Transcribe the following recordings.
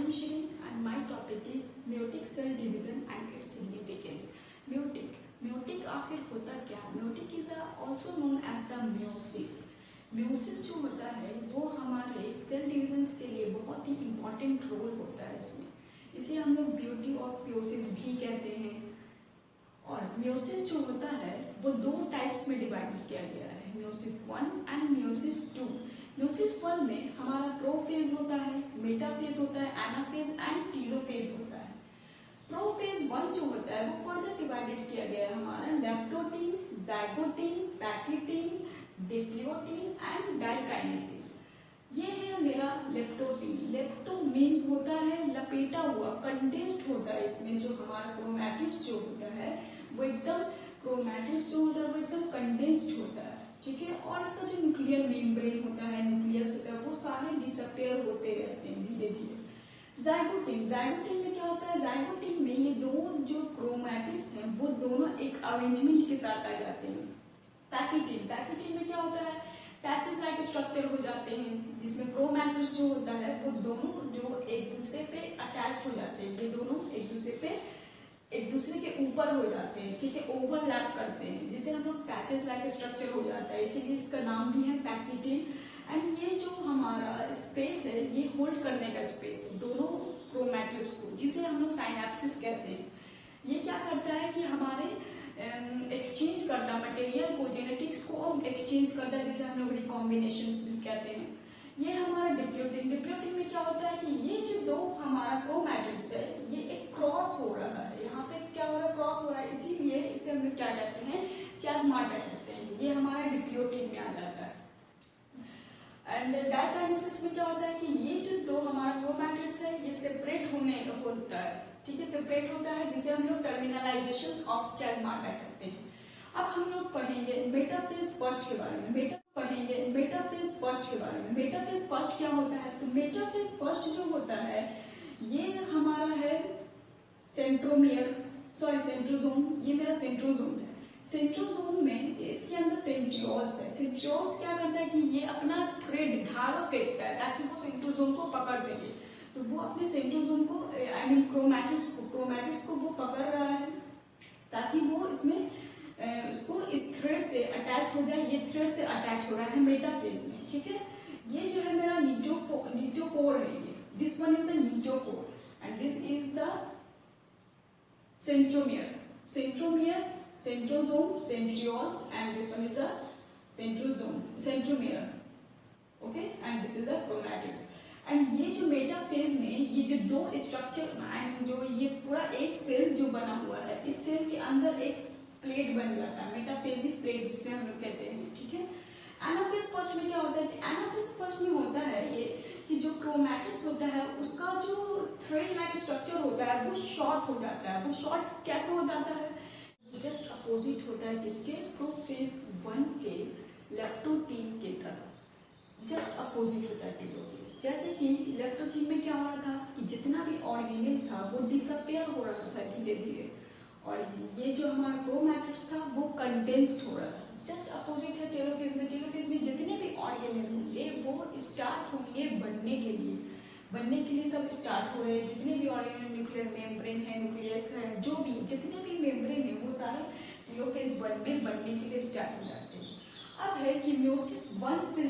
am Shirin and my topic is meiotic cell division and its significance. Meiotic आखिर होता क्या? Meiotic is also known as the meiosis. Meiosis जो होता है वो हमारे सेल डिविजन्स के लिए बहुत ही इम्पॉर्टेंट रोल होता है इसमें. इसे हम लोग ब्यूटी और प्योसिस भी कहते हैं. और म्योसिस जो होता है वो दो टाइप्स में डिवाइड किया गया है, म्योसिस 1 एंड म्योसिस 2. म्योसिस 1 में हमारा प्रोफेज होता है, मेटाफेज होता है, एनाफेज एंड टीलोफेज होता है. प्रोफेज 1 जो होता है वो फर्दर डिवाइडेड किया गया है हमारा leptotene, zygotene, pachytene, diplotene and diakinesis. ये है मेरा लेप्टोटीन. लेप्टो मीन्स होता है लपेटा हुआ, कंडेंस्ड होता है. इसमें जो हमारा क्रोमैटिड्स जो होता है वो एकदम क्रोमैटिड्स जो होता है वो एकदम कंडेंस्ड होता है, ठीक है. और इसका जो न्यूक्लियर मेम्ब्रेन होता है, न्यूक्लियस होता है, वो सारे डिसअपियर होते रहते हैं धीरे धीरे. जाइगोटीन में क्या होता है? जाइगोटीन में ये दो जो क्रोमैटिड्स हैं वो दोनों एक अरेंजमेंट के साथ आ जाते हैं. पैक्टिन में क्या होता है? पैचेस लाइक स्ट्रक्चर हो जाते हैं जिसमें क्रोमैटिड्स जो होता है वो दोनों जो एक दूसरे पे अटैच हो जाते हैं. ये दोनों एक दूसरे के ऊपर हो जाते हैं, ठीक है, ओवरलैप करते हैं, जिसे हम लोग पैचेस लाइक स्ट्रक्चर हो जाता है. इसीलिए इसका नाम भी है पैक्टिन. एंड ये जो हमारा स्पेस है ये होल्ड करने का स्पेस है दोनों क्रोमैटिड्स को, जिसे हम लोग साइनेप्सिस कहते हैं. ये क्या करता है कि हमारे एक्सचेंज करता है मटेरियल को, जेनेटिक्स को एक्सचेंज करता है, जिसे हम लोग रिकॉम्बिनेशंस भी कहते हैं. ये हमारा डिप्लोटीन में क्या होता है कि ये जो दो हमारा क्रोमैटिड्स है ये एक क्रॉस हो रहा है. यहाँ पे क्या हो रहा है? क्रॉस हो रहा है. इसीलिए इसे हम लोग क्या कहते हैं? चियाज़्माटा कहते हैं. ये हमारा डिप्लोटीन में आ जाता है. एंड डाइकाइनेसिस में क्या होता है कि ये जो दो हमारा क्रोमैटिड्स है ये सेपरेट होता है, ठीक है, सेपरेट होता है, जिसे हम लोग टर्मिनलाइजेशन ऑफ चियाज़्माटा कहते हैं. अब हम लोग पढ़ेंगे मेटाफेज फर्स्ट के बारे में. मेटाफेज फर्स्ट क्या होता है? तो मेटाफेज फर्स्ट जो होता है ये हमारा है सेंट्रोजोम. ये मेरा सेंट्रोजोम है. सेंट्रोजोम में इसके अंदर सेंट्रियोल्स है. सेंट्रियोल्स क्या करता है कि ये अपना थ्रेड धागा फेंकता है ताकि वो सेंट्रोजोम को पकड़ सके. तो वो अपने सेंट्रोजोम को क्रोमैटिड्स को वो पकड़ रहा है ताकि वो इसमें उसको इस थ्रेड से अटैच हो जाए. ये थ्रेड से अटैच हो रहा है मेटाफेज में, ठीक है. ये जो है मेरा नीटोकोर है. ये this one is the kinetochore and this is the centromere. Centrosome, centrioles, and this one is a centromere. Okay, and this is the chromatids. And ये जो मेटाफेज में ये जो दो स्ट्रक्चर एंड जो ये पूरा एक सेल जो बना हुआ है, इस सेल के अंदर एक प्लेट बन जाता है, मेटाफेजिक प्लेट जिसे हम लोग कहते हैं, ठीक है. एनाफेज फर्स्ट में क्या होता है कि एनाफेज फर्स्ट में होता है ये कि जो क्रोमैटिड्स होता है उसका जो थ्रेड लाइक स्ट्रक्चर होता है वो शॉर्ट हो जाता है. वो शॉर्ट कैसे हो जाता है? जस्ट अपोजिट होता है किसके? प्रोफेज 1 के लेप्टोटीन के तरह जस्ट अपोजिट होता है टेलोफेज. जैसे कि लेप्टोटीन में क्या हो रहा था कि जितना भी ऑर्गेनेल था वो डिसअपियर हो रहा था धीरे धीरे, और ये जो हमारा क्रोमैटिड्स था वो कंडेंस्ड हो रहा था. जस्ट अपोजिट है टेलोफेज में. टेलोफेज में जितने भी ऑर्गेनेल होंगे वो स्टार्ट होंगे बनने के लिए सब स्टार्ट हो रहे हैं. जितने भी ऑर्गेनेल, न्यूक्लियर मेम्ब्रेन है, न्यूक्लियस है, जो भी जितने भी मेम्ब्रेन है वो सारे टेलोफेज 1 में बनने के लिए स्टार्ट हो जाते हैं. अब है कि म्योसिस 1 से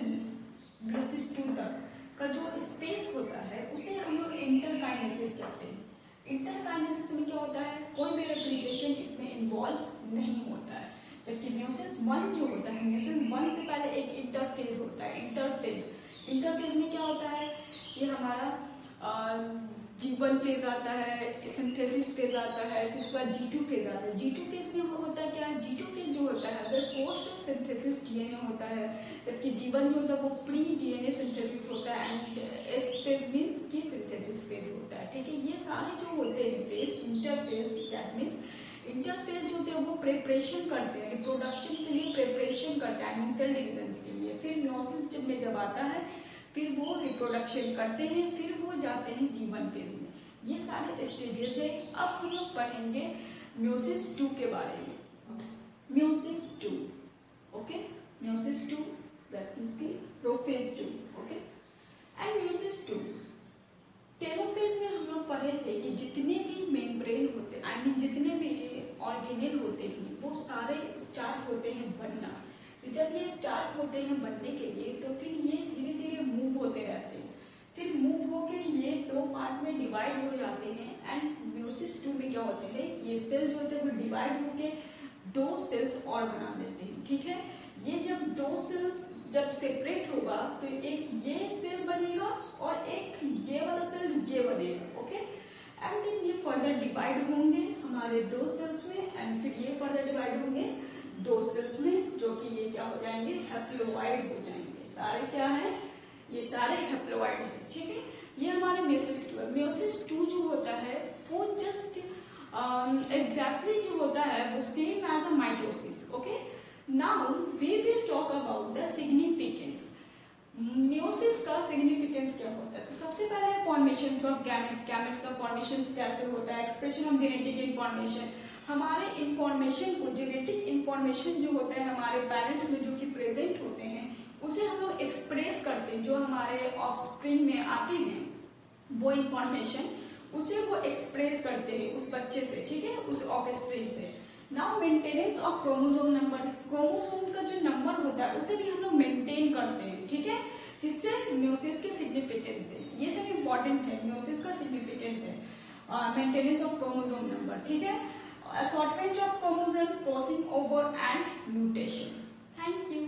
म्योसिस 2 तक का जो स्पेस होता है उसे हम लोग इंटरकाइनेसिस कहते हैं. इंटरकाइनेसिस में क्या होता है? कोई भी रेप्लिकेशन इसमें इन्वॉल्व नहीं होता है. जबकि म्योसिस 1 जो होता है, म्योसिस 1 से पहले एक इंटरफेज होता है. इंटरफेज में क्या होता है? ये हमारा G1 फेज आता है, सिंथेसिस फेज आता है, फिर उसके बाद G2 फेज आता है. G2 फेज में होता है क्या है? G2 फेज जो होता है अगर पोस्ट सिंथेसिस DNA होता है, जबकि G1 जो होता है वो प्री DNA सिंथेसिस होता है. एंड S फेज मीन्स की सिंथेसिस फेज होता है, ठीक है. ये सारे जो होते हैं phase, interphase that means interphase जो होते हैं वो प्रिपरेशन करते हैं, रिप्रोडक्शन के लिए प्रिपरेशन करते हैं, सेल डिविजन के लिए. फिर म्योसिस में जब आता है फिर वो रिप्रोडक्शन करते हैं, फिर वो जाते हैं G1 फेज में. ये सारे स्टेजेस है. अब हम लोग पढ़ेंगे म्योसिस 2 के बारे में. Meiosis 2, okay, meiosis 2 that means की prophase 2, okay. And meiosis 2 telophase में लोग पढ़े थे कि जितने भी मेम्ब्रेन होते आई मीन जितने भी ऑर्गेनेल होते हैं वो सारे स्टार्ट होते हैं बनना। तो जब ये स्टार्ट होते हैं बनने के लिए तो फिर ये धीरे धीरे मूव होते रहते हैं, फिर मूव होके ये दो पार्ट में डिवाइड हो जाते हैं एंड म्योसिस 2 में क्या होते हैं, ये सेल जो होते हैं वो डिवाइड होके दो सेल्स और बना लेते हैं। ठीक है, ये जब दो सेल्स जब सेपरेट होगा तो एक ये सेल बनेगा और एक ये वाला सेल ये बनेगा। ओके, एंड देन ये फर्दर डिवाइड होंगे हमारे दो सेल्स में एंड फिर ये फर्दर डिवाइड होंगे दो सेल्स में, जो कि ये क्या हो जाएंगे, हैप्लोइड हो जाएंगे। सारे क्या है, ये सारे हैप्लोइड है। ठीक है, ये हमारे म्योसिस 2 है। म्योसिस 2 जो होता है वो जस्ट एग्जैक्टली जो होता है वो same as a mitosis. Okay, now we will talk about the significance. Meiosis का सिग्निफिकेंस क्या होता है? तो सबसे पहले है फॉर्मेशन ऑफ गैमेट्स। गैमेट्स का फॉर्मेशन कैसे होता है, एक्सप्रेशन ऑफ जेनेटिक इंफॉर्मेशन। हमारे इंफॉर्मेशन को, जेनेटिक इंफॉर्मेशन जो होता है हमारे पेरेंट्स में जो कि प्रेजेंट होते हैं उसे हम लोग एक्सप्रेस करते हैं, जो हमारे ऑफस्प्रिंग में आते हैं वो इंफॉर्मेशन उसे वो एक्सप्रेस करते हैं उस बच्चे से। ठीक है, उस ऑफस्प्रिंग से। Now maintenance of chromosome number, chromosome का जो नंबर होता है उसे भी हम लोग मेंटेन करते हैं। ठीक है, इससे म्योसिस के सिग्निफिकेंस है, ये सब इंपॉर्टेंट है। म्योसिस का सिग्निफिकेंस है मेंटेनेंस ऑफ क्रोमोसोम नंबर। ठीक है, assortment of chromosomes crossing over and mutation. Thank you.